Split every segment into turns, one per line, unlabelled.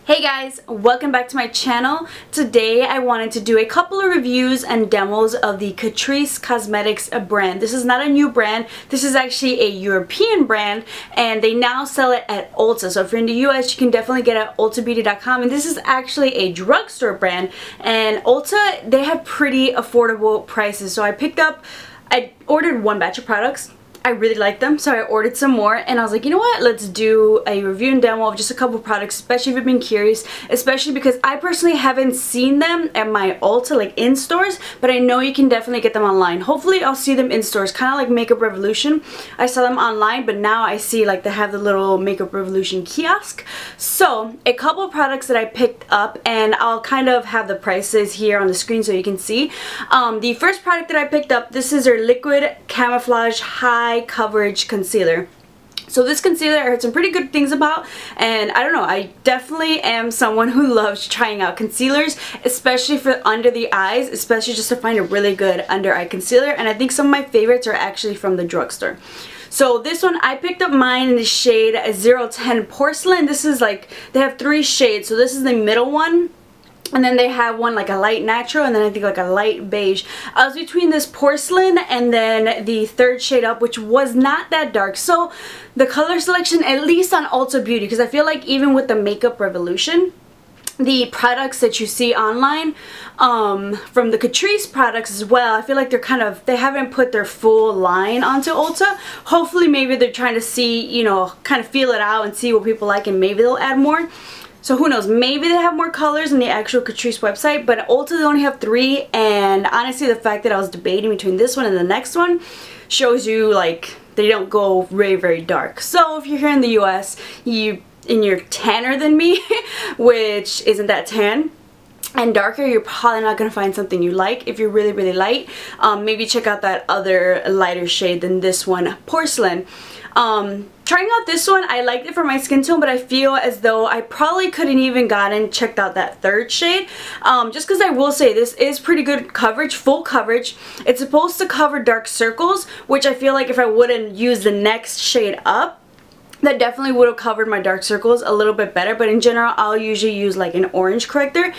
Hey guys, welcome back to my channel. Today I wanted to do a couple of reviews and demos of the Catrice Cosmetics brand. This is not a new brand. This is actually a European brand and they now sell it at Ulta. So if you're in the US, you can definitely get it at ultabeauty.com, and this is actually a drugstore brand, and Ulta, they have pretty affordable prices. So I ordered one batch of products. I really like them, so I ordered some more, and I was like, you know what, let's do a review and demo of just a couple products, especially if you've been curious, especially because I personally haven't seen them at my Ulta, like in stores, but I know you can definitely get them online. Hopefully I'll see them in stores, kind of like Makeup Revolution. I saw them online, but now I see like they have the little Makeup Revolution kiosk. So a couple of products that I picked up, and I'll kind of have the prices here on the screen so you can see. The first product that I picked up, this is their Liquid Camoflage High Coverage Concealer. So this concealer I heard some pretty good things about, and I don't know, I definitely am someone who loves trying out concealers, especially for under the eyes, especially just to find a really good under eye concealer, and I think some of my favorites are actually from the drugstore. So this one, I picked up mine in the shade 010 Porcelain. This is like, they have 3 shades, so this is the middle one. And then they have one like a light natural, and then I think like a light beige. I was between this Porcelain and then the third shade up, which was not that dark. So the color selection, at least on Ulta Beauty, because I feel like even with the Makeup Revolution, the products that you see online from the Catrice products as well, I feel like they're kind of, they haven't put their full line onto Ulta. Hopefully maybe they're trying to see, you know, kind of feel it out and see what people like, and maybe they'll add more. So who knows, maybe they have more colors in the actual Catrice website, but Ulta they only have 3, and honestly the fact that I was debating between this one and the next one shows you like they don't go very, very dark. So if you're here in the US, and you're tanner than me, which isn't that tan, and darker, you're probably not going to find something you like. If you're really, really light, maybe check out that other lighter shade than this one, Porcelain. Trying out this one, I liked it for my skin tone, but I feel as though I probably couldn't even checked out that third shade. Just because I will say this is pretty good coverage, full coverage. It's supposed to cover dark circles, which I feel like if I wouldn't use the next shade up, that definitely would have covered my dark circles a little bit better. But in general, I'll usually use like an orange corrector.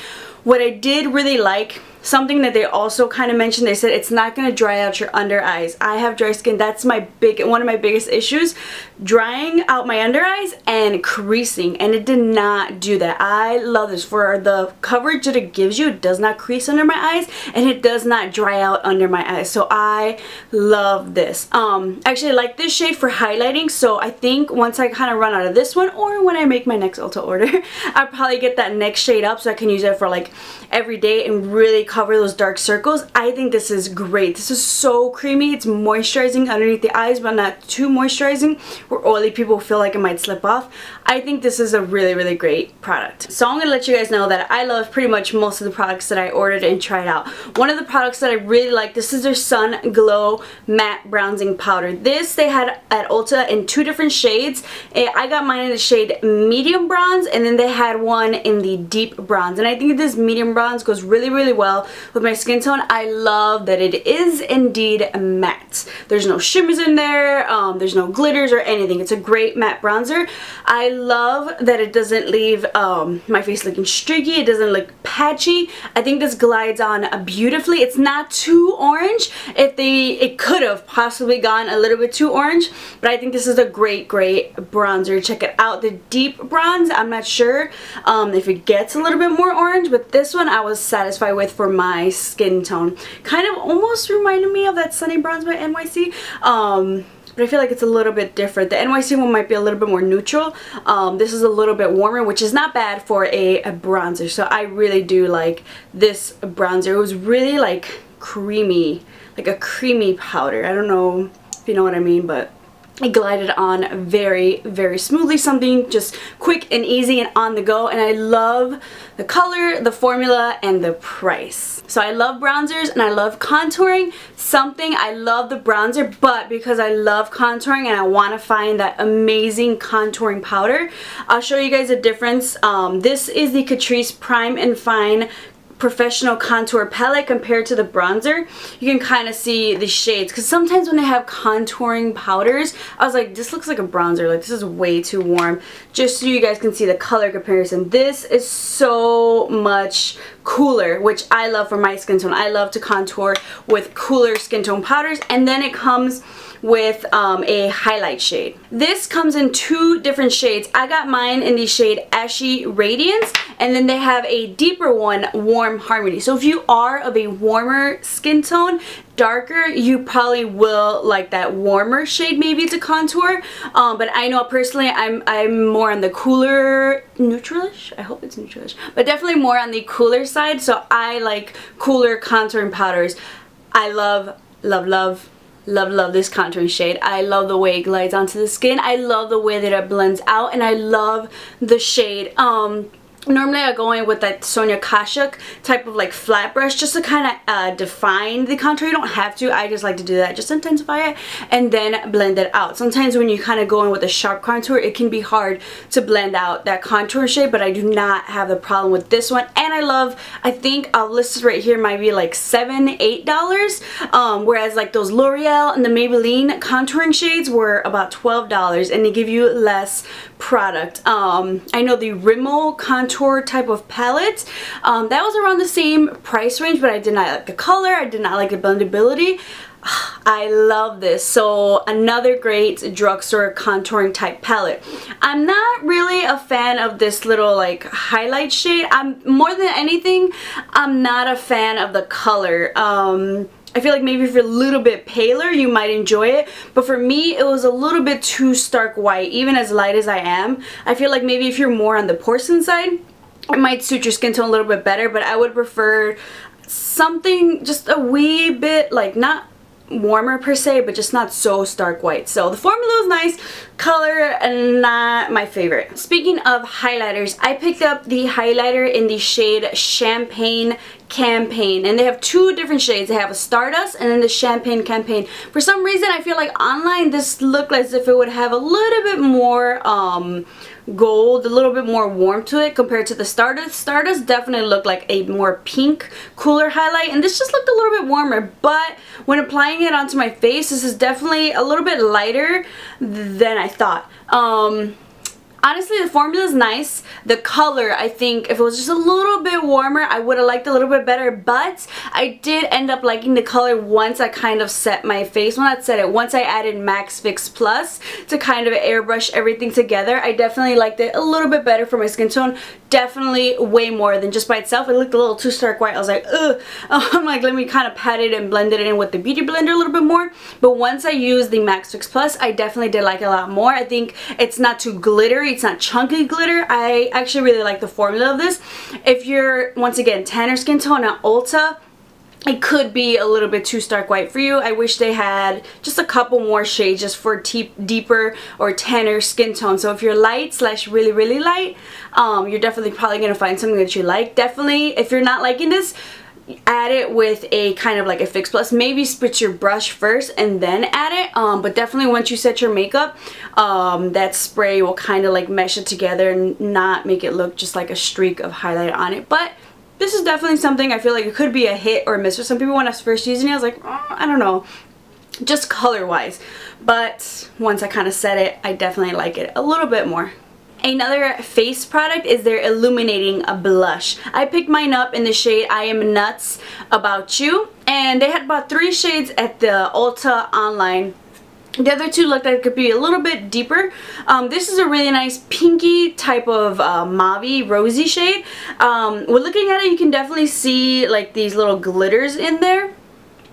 What I did really like, something that they also kind of mentioned, they said it's not going to dry out your under eyes. I have dry skin. That's one of my biggest issues, drying out my under eyes and creasing, and it did not do that. I love this. For the coverage that it gives you, it does not crease under my eyes, and it does not dry out under my eyes. So I love this. Actually I like this shade for highlighting, so I think once I kind of run out of this one, or when I make my next Ulta order, I'll probably get that next shade up so I can use it for like every day and really cover those dark circles. I think this is great. This is so creamy. It's moisturizing underneath the eyes, but not too moisturizing where oily people feel like it might slip off. I think this is a really, really great product. So I'm going to let you guys know that I love pretty much most of the products that I ordered and tried out. One of the products that I really like, this is their Sun Glow Matte Bronzing Powder. This they had at Ulta in 2 different shades. I got mine in the shade medium bronze, and then they had one in the deep bronze, and I think this medium bronze goes really, really well with my skin tone. I love that it is indeed matte. There's no shimmers in there, there's no glitters or anything. It's a great matte bronzer. I love that it doesn't leave my face looking streaky. It doesn't look patchy. I think this glides on beautifully. It's not too orange. It could have possibly gone a little bit too orange, but I think this is a great, great bronzer. Check it out. The deep bronze, I'm not sure if it gets a little bit more orange, but this one I was satisfied with for my skin tone. Kind of almost reminded me of that Sunny Bronze by NYC, but I feel like it's a little bit different. The NYC one might be a little bit more neutral. This is a little bit warmer, which is not bad for a bronzer. So I really do like this bronzer. It was really like creamy, like a creamy powder. I don't know if you know what I mean, but it glided on very, very smoothly. Something just quick and easy and on the go, and I love the color, the formula, and the price. So I love bronzers and I love contouring. I love the bronzer, but because I love contouring and I want to find that amazing contouring powder, I'll show you guys a difference. This is the Catrice Prime and Fine professional contour palette compared to the bronzer, you can kind of see the shades, because sometimes when they have contouring powders, I was like, this looks like a bronzer, like this is way too warm. Just so you guys can see the color comparison, this is so much cooler, which I love for my skin tone. I love to contour with cooler skin tone powders. And then it comes with a highlight shade. This comes in 2 different shades. I got mine in the shade Ashy Radiance, and then they have a deeper one, Warm Harmony. So if you are of a warmer skin tone, darker, you probably will like that warmer shade maybe to contour. But I know personally I'm more on the cooler, neutralish, I hope it's neutralish, but definitely more on the cooler side. So I like cooler contouring powders. I love this contouring shade. I love the way it glides onto the skin. I love the way that it blends out, and I love the shade. Normally I go in with that Sonia Kashuk type of like flat brush just to kind of define the contour. You don't have to. I just like to do that just to intensify it and then blend it out. Sometimes when you kind of go in with a sharp contour, it can be hard to blend out that contour shade, but I do not have the problem with this one. And I think I'll list this right here, might be like $7–8, whereas like those L'Oreal and the Maybelline contouring shades were about $12, and they give you less product. I know the Rimmel contour type of palette, that was around the same price range, but I did not like the color, I did not like the blendability. I love this. So another great drugstore contouring type palette. I'm not really a fan of this little like highlight shade. More than anything, I'm not a fan of the color. I feel like maybe if you're a little bit paler, you might enjoy it. But for me, it was a little bit too stark white, even as light as I am. I feel like maybe if you're more on the porcelain side, it might suit your skin tone a little bit better. But I would prefer something just a wee bit, like not warmer per se, but just not so stark white. So the formula was nice, color not my favorite. Speaking of highlighters, I picked up the highlighter in the shade Champagne Campaign, and they have 2 different shades. They have a Stardust and then the Champagne Campaign. For some reason I feel like online this looked as if it would have a little bit more gold, a little bit more warmth to it compared to the Stardust. Stardust definitely looked like a more pink, cooler highlight, and this just looked a little bit warmer. But when applying it onto my face, this is definitely a little bit lighter than I thought. Honestly, the formula is nice. The color, I think, if it was just a little bit warmer, I would have liked it a little bit better. But I did end up liking the color once I kind of set my face. Well, not set it. Once I added Max Fix Plus to kind of airbrush everything together, I definitely liked it a little bit better for my skin tone. Definitely way more than just by itself. It looked a little too stark white. I was like, ugh. I'm like, let me kind of pat it and blend it in with the Beauty Blender a little bit more. But once I used the Max Fix Plus, I definitely did like it a lot more. I think it's not too glittery. It's not chunky glitter. I actually really like the formula of this. If you're, once again, tanner skin tone at Ulta, it could be a little bit too stark white for you. I wish they had just a couple more shades just for deeper or tanner skin tone. So if you're light slash really, really light, you're definitely probably going to find something that you like. Definitely, if you're not liking this, add it with a kind of like a Fix Plus. Maybe spritz your brush first and then add it. But definitely once you set your makeup, that spray will kind of like mesh it together and not make it look just like a streak of highlight on it. But this is definitely something I feel like it could be a hit or a miss for some people. When I was first using it, I was like, oh, I don't know, just color wise. But once I kind of set it, I definitely like it a little bit more. Another face product is their Illuminating blush. I picked mine up in the shade I Am Nuts About You, and they had about 3 shades at the Ulta online. The other 2 looked like it could be a little bit deeper. This is a really nice pinky type of mauve-y, rosy shade. When looking at it, you can definitely see like these little glitters in there.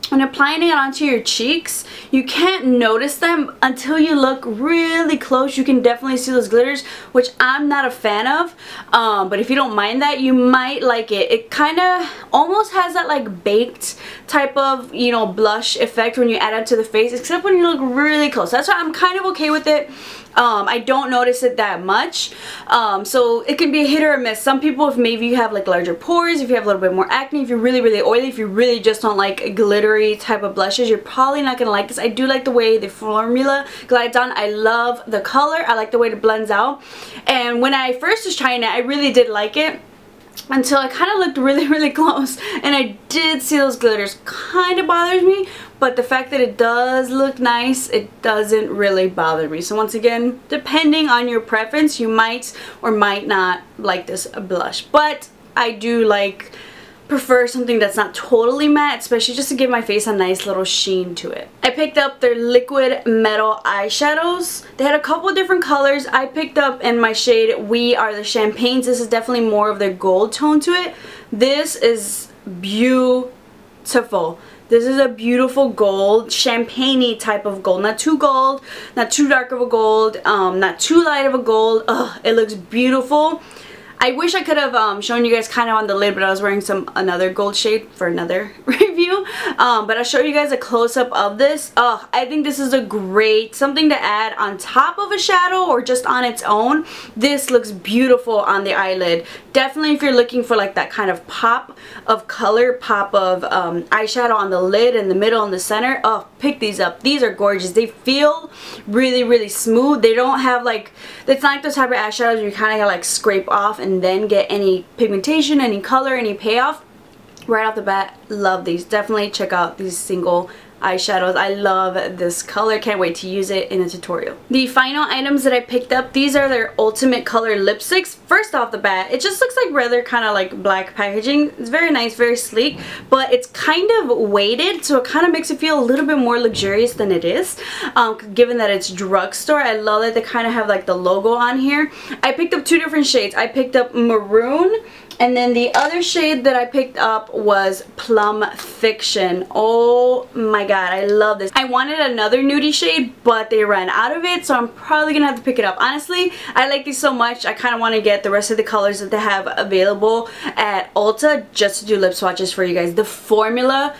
When applying it onto your cheeks, you can't notice them until you look really close. You can definitely see those glitters, which I'm not a fan of. But if you don't mind that, you might like it. It kind of almost has that like baked type of, you know, blush effect when you add it to the face, except when you look really close. That's why I'm kind of okay with it. I don't notice it that much. So it can be a hit or a miss. Some people, if maybe you have like larger pores, if you have a little bit more acne, if you're really, really oily, if you really just don't like glittery type of blushes, you're probably not going to like this. I do like the way the formula glides on. I love the color. I like the way it blends out. And when I first was trying it, I really did like it. until I kind of looked really close and I did see those glitters. Kind of bothers me, but the fact that it does look nice, it doesn't really bother me. So once again, depending on your preference, you might or might not like this blush, but I do prefer something that's not totally matte, especially just to give my face a nice little sheen to it. I picked up their liquid metal eyeshadows. They had a couple different colors. I picked up in my shade We Are the Champagnes. This is definitely more of their gold tone to it. This is beautiful. This is a beautiful gold, champagne-y type of gold. Not too gold, not too dark of a gold, not too light of a gold. Ugh, it looks beautiful. I wish I could have shown you guys kind of on the lid, but I was wearing another gold shade for another review. But I'll show you guys a close-up of this. I think this is a great something to add on top of a shadow or just on its own. This looks beautiful on the eyelid. Definitely if you're looking for like that kind of pop of color, pop of eyeshadow on the lid, in the middle, in the center. Pick these up. These are gorgeous. They feel really smooth. They don't have it's not like those type of eyeshadows where you kind of gotta scrape off and then get any pigmentation, any color, any payoff. Right off the bat, love these. Definitely check out these single eyeshadows. I love this color. Can't wait to use it in a tutorial. The final items that I picked up, these are their Ultimate Color lipsticks. First off the bat, it just looks like rather kind of black packaging. It's very nice, very sleek, but it's kind of weighted, so it kind of makes it feel a little bit more luxurious than it is, given that it's drugstore. I love that they kind of have the logo on here. I picked up two different shades. I picked up Maroon, and then the other shade that I picked up was Plum Fiction. Oh my god, I love this. I wanted another nudie shade, but they ran out of it, so I'm probably gonna have to pick it up. Honestly, I like these so much, I kind of want to get the rest of the colors that they have available at Ulta just to do lip swatches for you guys. The formula,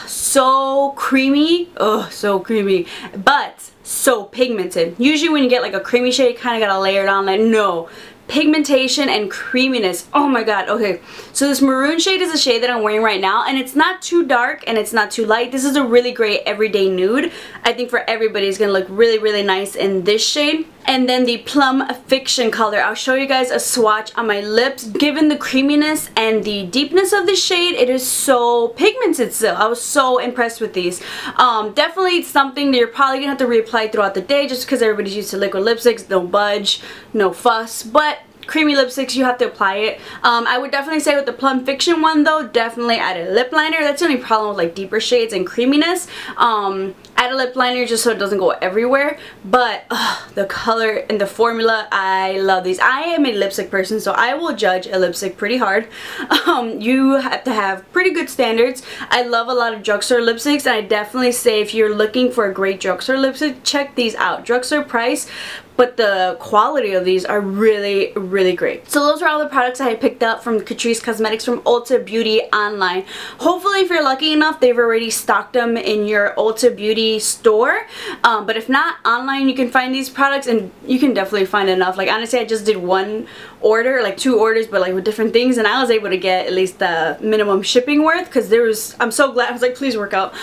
so creamy. Oh, so creamy. But so pigmented. Usually when you get a creamy shade, you kind of gotta layer it on. No. Pigmentation and creaminess. Oh my god. Okay, so this maroon shade is a shade that I'm wearing right now, and it's not too dark and it's not too light. This is a really great everyday nude. I think for everybody it's gonna look really nice in this shade. And then the Plum Fiction color, I'll show you guys a swatch on my lips. Given the creaminess and the deepness of this shade, it is so pigmented still. I was so impressed with these. Definitely something that you're probably gonna have to reapply throughout the day just because everybody's used to liquid lipsticks. No budge, no fuss, but creamy lipsticks, you have to apply it. I would definitely say with the Plum Fiction one though, definitely add a lip liner. That's the only problem with deeper shades and creaminess. Add a lip liner just so it doesn't go everywhere. But the color and the formula, I love these. I am a lipstick person, so I will judge a lipstick pretty hard. You have to have pretty good standards. I love a lot of drugstore lipsticks, and I definitely say if you're looking for a great drugstore lipstick, check these out. Drugstore price, but the quality of these are really great. So those are all the products I picked up from Catrice Cosmetics from Ulta Beauty online. Hopefully if you're lucky enough, they've already stocked them in your Ulta Beauty store. But if not, online you can find these products, and you can definitely find enough. Honestly, I just did one order, 2 orders, but with different things, and I was able to get at least the minimum shipping worth, because I'm so glad. I was please work out.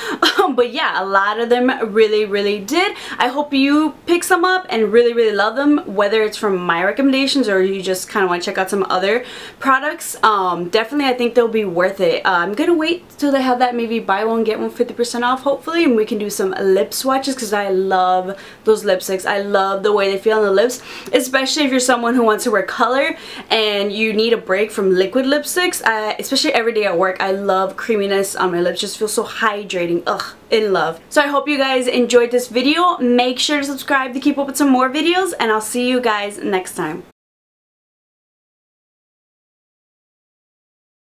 But yeah, a lot of them really did. I hope you pick some up and really love them, whether it's from my recommendations or you just kind of want to check out some other products. Definitely I think they'll be worth it. I'm gonna wait till they have that maybe buy one get one 50% off hopefully, and we can do some lip swatches because I love those lipsticks. I love the way they feel on the lips, especially if you're someone who wants to wear color and you need a break from liquid lipsticks. Especially every day at work, I love creaminess on my lips. Just feels so hydrating. Ugh, in love. So I hope you guys enjoyed this video. Make sure to subscribe to keep up with some more videos, and I'll see you guys next time.